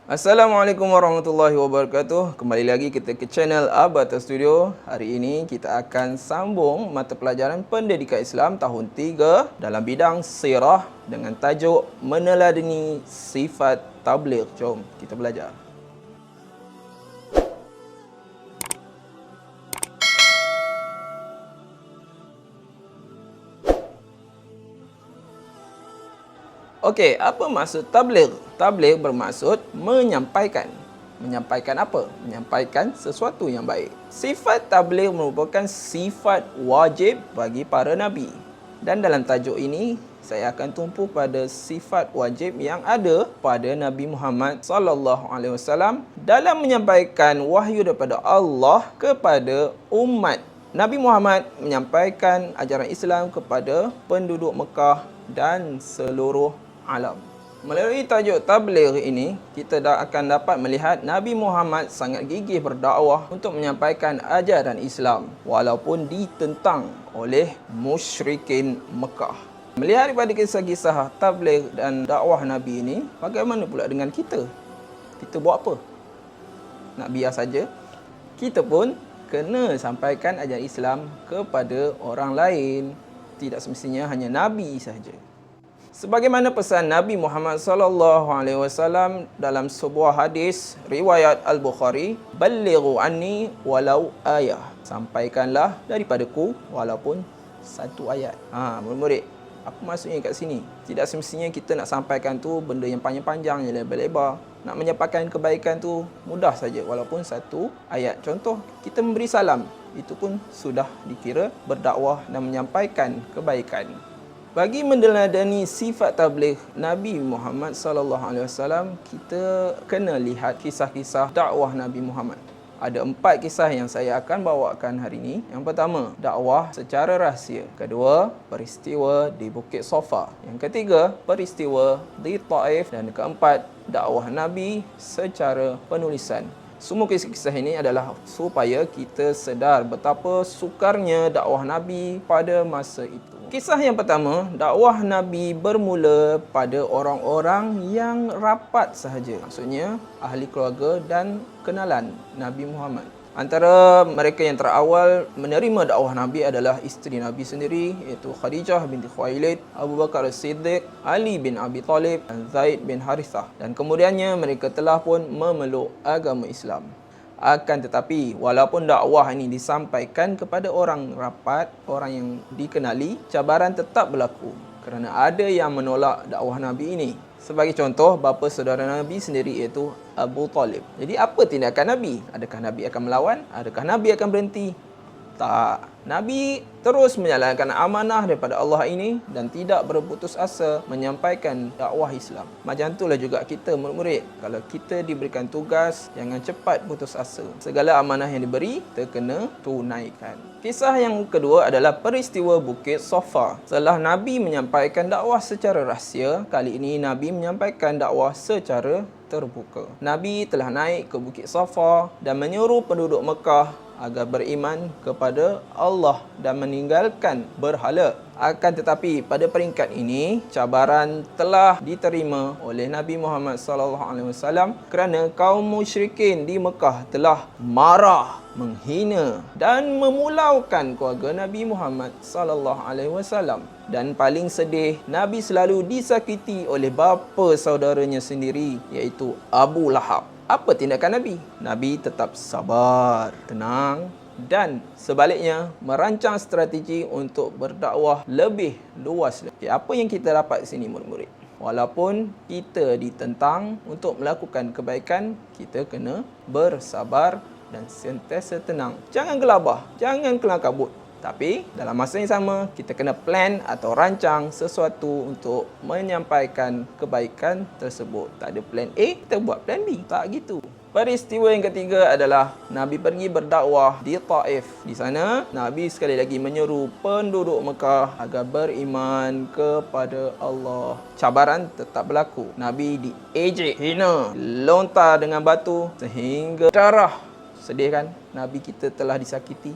Assalamualaikum warahmatullahi wabarakatuh. Kembali lagi kita ke channel Abata Studio. Hari ini kita akan sambung mata pelajaran Pendidikan Islam tahun 3 dalam bidang sirah dengan tajuk Meneladani Sifat Tabligh. Jom kita belajar. Okey, apa maksud tabligh? Tabligh bermaksud menyampaikan. Menyampaikan apa? Menyampaikan sesuatu yang baik. Sifat tabligh merupakan sifat wajib bagi para nabi. Dan dalam tajuk ini, saya akan tumpu pada sifat wajib yang ada pada Nabi Muhammad sallallahu alaihi wasallam dalam menyampaikan wahyu daripada Allah kepada umat. Nabi Muhammad menyampaikan ajaran Islam kepada penduduk Mekah dan seluruh alam. Melalui tajuk tabligh ini, kita akan dapat melihat Nabi Muhammad sangat gigih berdakwah untuk menyampaikan ajaran Islam walaupun ditentang oleh musyrikin Mekah. Melihat daripada kisah-kisah tabligh dan dakwah Nabi ini, bagaimana pula dengan kita? Kita buat apa? Nak biar saja? Kita pun kena sampaikan ajaran Islam kepada orang lain. Tidak semestinya hanya Nabi sahaja. Sebagaimana pesan Nabi Muhammad sallallahu alaihi wasallam dalam sebuah hadis riwayat Al-Bukhari, "Ballighu anni walau ayah." Sampaikanlah daripadaku walaupun satu ayat. Murid-murid, apa maksudnya kat sini? Tidak semestinya kita nak sampaikan tu benda yang panjang-panjang, yang lebar-lebar. Nak menyampaikan kebaikan tu mudah saja walaupun satu ayat. Contoh, kita memberi salam, itu pun sudah dikira berdakwah dan menyampaikan kebaikan. Bagi meneladani sifat tabligh Nabi Muhammad sallallahu alaihi wasallam, kita kena lihat kisah-kisah dakwah Nabi Muhammad. Ada 4 kisah yang saya akan bawakan hari ini. Yang pertama, dakwah secara rahsia. Kedua, peristiwa di Bukit Safa. Yang ketiga, peristiwa di Taif. Dan keempat, dakwah Nabi secara penulisan. Semua kisah-kisah ini adalah supaya kita sedar betapa sukarnya dakwah Nabi pada masa itu. Kisah yang pertama, dakwah Nabi bermula pada orang-orang yang rapat sahaja. Maksudnya, ahli keluarga dan kenalan Nabi Muhammad. Antara mereka yang terawal menerima dakwah Nabi adalah isteri Nabi sendiri, iaitu Khadijah binti Khuwailid, Abu Bakar As-Siddiq, Ali bin Abi Talib dan Zaid bin Harithah. Dan kemudiannya mereka telah pun memeluk agama Islam. Akan tetapi, walaupun dakwah ini disampaikan kepada orang rapat, orang yang dikenali, cabaran tetap berlaku kerana ada yang menolak dakwah Nabi ini. Sebagai contoh, bapa saudara Nabi sendiri iaitu Abu Talib. Jadi apa tindakan Nabi? Adakah Nabi akan melawan? Adakah Nabi akan berhenti? Tak. Nabi terus menjalankan amanah daripada Allah ini dan tidak berputus asa menyampaikan dakwah Islam. Macam itulah juga kita murid-murid. Kalau kita diberikan tugas, jangan cepat putus asa. Segala amanah yang diberi, kita kena tunaikan. Kisah yang kedua adalah peristiwa Bukit Safa. Setelah Nabi menyampaikan dakwah secara rahsia, kali ini Nabi menyampaikan dakwah secara terbuka. Nabi telah naik ke Bukit Safa dan menyuruh penduduk Mekah agar beriman kepada Allah dan meninggalkan berhala. Akan tetapi pada peringkat ini, cabaran telah diterima oleh Nabi Muhammad sallallahu alaihi wasallam kerana kaum musyrikin di Mekah telah marah, menghina dan memulaukan keluarga Nabi Muhammad sallallahu alaihi wasallam. Dan paling sedih, Nabi selalu disakiti oleh bapa saudaranya sendiri, iaitu Abu Lahab. Apa tindakan Nabi? Nabi tetap sabar, tenang dan sebaliknya merancang strategi untuk berdakwah lebih luas. Apa yang kita dapat di sini murid-murid? Walaupun kita ditentang untuk melakukan kebaikan, kita kena bersabar dan sentiasa tenang. Jangan gelabah, jangan kelang kabut. Tapi dalam masa yang sama, kita kena plan atau rancang sesuatu untuk menyampaikan kebaikan tersebut. Tak ada plan A, kita buat plan B. Tak gitu. Peristiwa yang ketiga adalah Nabi pergi berdakwah di Taif. Di sana, Nabi sekali lagi menyeru penduduk Mekah agar beriman kepada Allah. Cabaran tetap berlaku. Nabi diejek, hina, lontar dengan batu sehingga darah. Sedih kan? Nabi kita telah disakiti.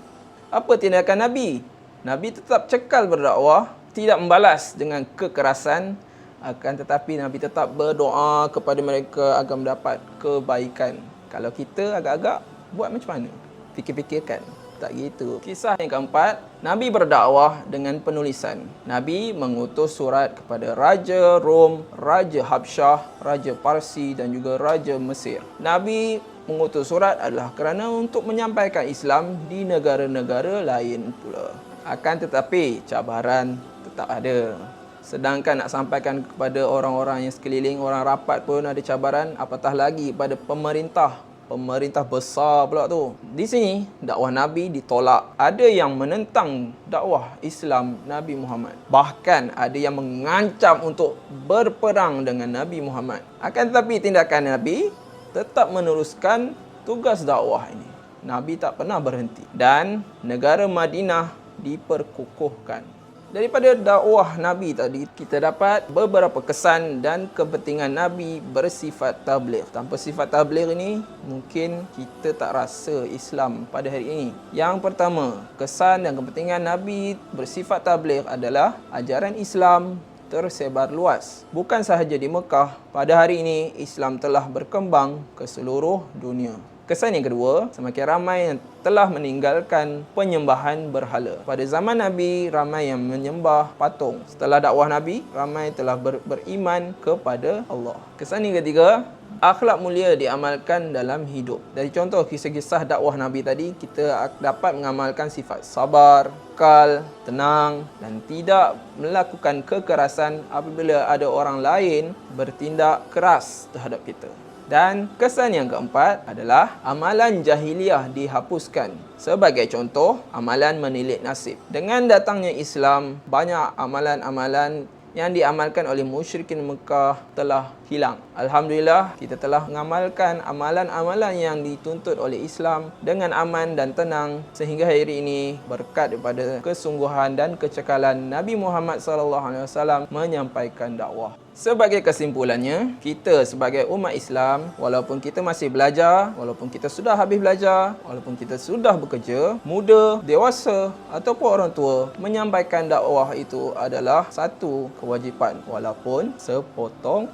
Apa tindakan Nabi? Nabi tetap cekal berdakwah, tidak membalas dengan kekerasan Akan tetapi Nabi tetap berdoa kepada mereka agar mendapat kebaikan. Kalau kita agak-agak buat macam mana? Fikir-fikirkan. Tak gitu. Kisah yang keempat, Nabi berdakwah dengan penulisan. Nabi mengutus surat kepada Raja Rom, Raja Habsyah, Raja Parsi dan juga Raja Mesir. Nabi mengutus surat adalah kerana untuk menyampaikan Islam di negara-negara lain pula. Akan tetapi cabaran tetap ada. Sedangkan nak sampaikan kepada orang-orang yang sekeliling, orang rapat pun ada cabaran, apatah lagi pada pemerintah besar pula tu. Di sini dakwah Nabi ditolak. Ada yang menentang dakwah Islam Nabi Muhammad. Bahkan ada yang mengancam untuk berperang dengan Nabi Muhammad. Akan tetapi tindakan Nabi tetap meneruskan tugas dakwah ini. Nabi tak pernah berhenti dan negara Madinah diperkukuhkan. Daripada dakwah Nabi tadi, kita dapat beberapa kesan dan kepentingan Nabi bersifat tabligh. Tanpa sifat tabligh ini, mungkin kita tak rasa Islam pada hari ini. Yang pertama, kesan dan kepentingan Nabi bersifat tabligh adalah ajaran Islam tersebar luas. Bukan sahaja di Mekah, pada hari ini Islam telah berkembang ke seluruh dunia. Kesan yang kedua, semakin ramai yang telah meninggalkan penyembahan berhala. Pada zaman Nabi, ramai yang menyembah patung. Setelah dakwah Nabi, ramai telah beriman kepada Allah. Kesan yang ketiga, akhlak mulia diamalkan dalam hidup. Dari contoh kisah-kisah dakwah Nabi tadi, kita dapat mengamalkan sifat sabar, kal, tenang dan tidak melakukan kekerasan apabila ada orang lain bertindak keras terhadap kita. Dan kesan yang keempat adalah amalan jahiliah dihapuskan. Sebagai contoh, amalan menilik nasib. Dengan datangnya Islam, banyak amalan-amalan yang diamalkan oleh musyrikin Mekah telah hilang. Alhamdulillah, kita telah mengamalkan amalan-amalan yang dituntut oleh Islam dengan aman dan tenang sehingga hari ini berkat daripada kesungguhan dan kecekalan Nabi Muhammad SAW menyampaikan dakwah. Sebagai kesimpulannya, kita sebagai umat Islam, walaupun kita masih belajar, walaupun kita sudah habis belajar, walaupun kita sudah bekerja, muda, dewasa ataupun orang tua, menyampaikan dakwah itu adalah satu kewajipan walaupun sepotong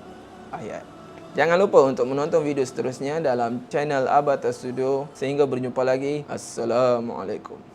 ayat. Jangan lupa untuk menonton video seterusnya dalam channel Abata Studio. Sehingga berjumpa lagi. Assalamualaikum.